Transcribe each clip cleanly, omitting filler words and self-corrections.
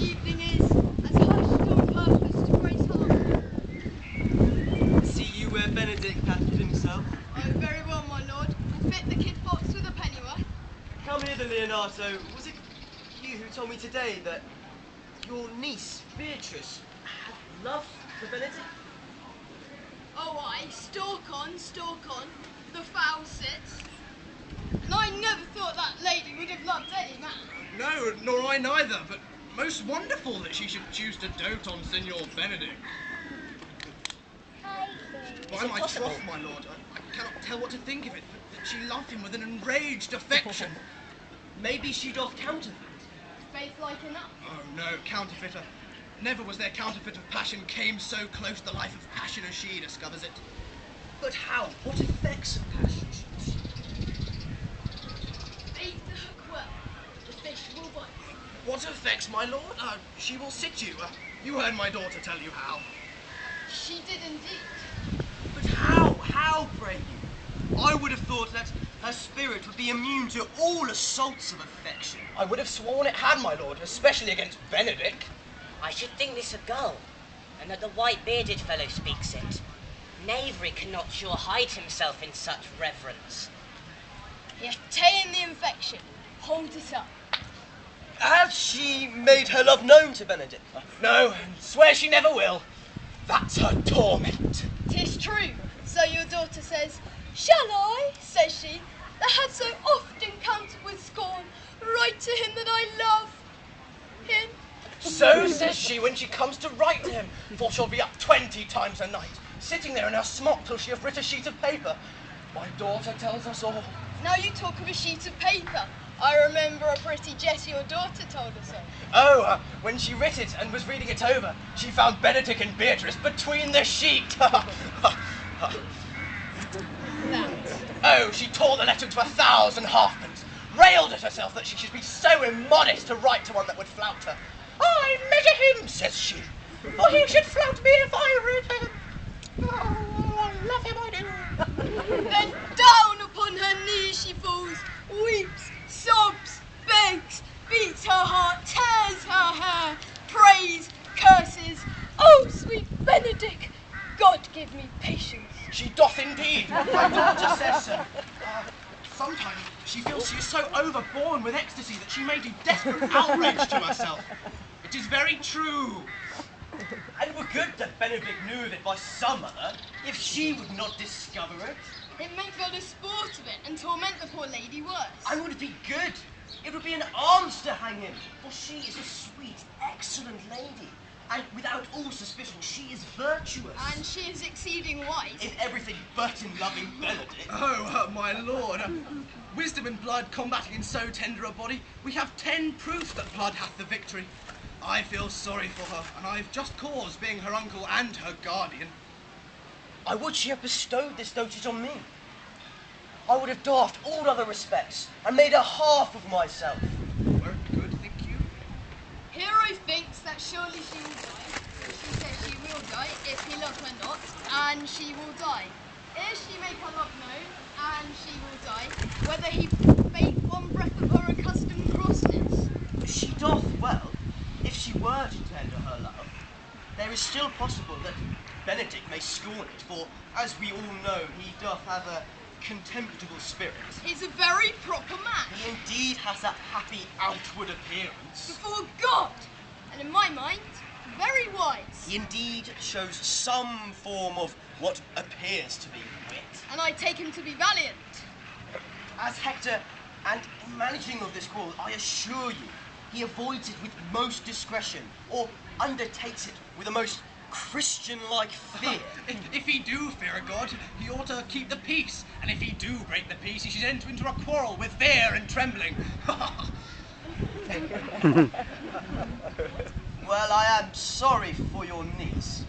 evening is as hushed on purpose to grace harmony. See you where Benedict hath hid himself. Oh, very well, my lord. Will fit the kid fox with a pennyworth. Come hither, Leonardo. Was it you who told me today that your niece, Beatrice, had love for Benedict? Oh, aye, stalk on, the foul sits. And I never thought that lady would have loved any man. No, nor I neither, but most wonderful that she should choose to dote on Signor Benedict. By my troth, my lord, I cannot tell what to think of it, but that she loved him with an enraged affection. Maybe she doth counterfeit. Faith like enough. Oh no, counterfeiter. Never was there counterfeit of passion came so close to the life of passion as she discovers it. But how? What effects of passion? Bait the hook well, the fish will bite. What effects, my lord? She will sit you. You heard my daughter tell you how. She did indeed. But how? How, pray you? I would have thought that her spirit would be immune to all assaults of affection. I would have sworn it had, my lord, especially against Benedict. I should think this a gull, and that the white-bearded fellow speaks it. Knavery cannot sure hide himself in such reverence. You've ta'en the infection. Hold it up. Has she made her love known to Benedict? No, and swear she never will. That's her torment. 'Tis true. So your daughter says, "Shall I," says she, "that have so often counted with scorn, write to him that I love him?" So says she when she comes to write to him, for she'll be up 20 times a night, sitting there in her smock till she have writ a sheet of paper. My daughter tells us all. Now you talk of a sheet of paper. I remember a pretty jest your daughter told us of. Oh, when she writ it and was reading it over, she found Benedict and Beatrice between the sheet. Oh, she tore the letter into 1,000 halfpence, railed at herself that she should be so immodest to write to one that would flout her. I measure him, says she, for he should flout me if I read him. Oh, I love him, I do. Then down upon her knees she falls, weeps, sobs, begs, beats her heart, tears her hair, prays, curses. Oh, sweet Benedict, God give me patience. She doth indeed. My daughter says so. Sometimes she feels she is so overborne with ecstasy that she may do desperate outrage to herself. It is very true. And were good that Benedict knew of it by some other, if she would not discover it. It make God a sport of it and torment the poor lady worse. And would it be good? It would be an alms to hang him, for she is a sweet, excellent lady. And without all suspicion, she is virtuous. And she is exceeding wise. In everything but in loving Benedict. Oh, my lord, wisdom and blood combating in so tender a body, we have 10 proofs that blood hath the victory. I feel sorry for her, and I've just cause, being her uncle and her guardian. I would she have bestowed this dotage on me. I would have doffed all other respects, and made a half of myself. Were it good, think you? Hero thinks that surely she will die. She says she will die if he love her not, and she will die. If she make her love known, and she will die, whether he bait one breath of her accustomed crossness. She doth well. If she were to tender her love, there is still possible that Benedict may scorn it, for, as we all know, he doth have a contemptible spirit. He's a very proper man. He indeed has that happy outward appearance. Before God, and in my mind, very wise. He indeed shows some form of what appears to be wit. And I take him to be valiant. As Hector, and in managing of this quarrel, I assure you, he avoids it with most discretion, or undertakes it with a most Christian-like fear. If he do fear a god, he ought to keep the peace, and if he do break the peace, he should enter into a quarrel with fear and trembling. Well, I am sorry for your niece.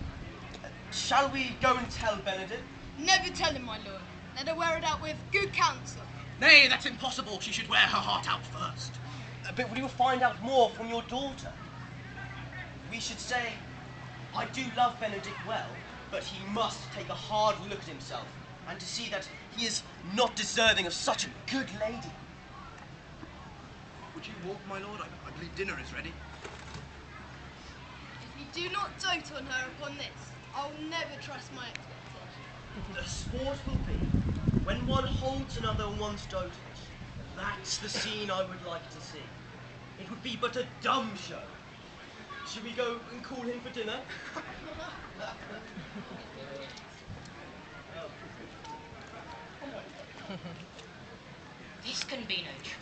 Shall we go and tell Benedict? Never tell him, my lord. Let her wear it out with good counsel. Nay, that's impossible. She should wear her heart out first. But we will find out more from your daughter. We should say, I do love Benedict well, but he must take a hard look at himself, and to see that he is not deserving of such a good lady. Would you walk, my lord? I believe dinner is ready. do not dote on her upon this. I'll never trust my expectations. The sport will be when one holds another on one's dotage. That's the scene I would like to see. It would be but a dumb show. Should we go and call him for dinner? This can be no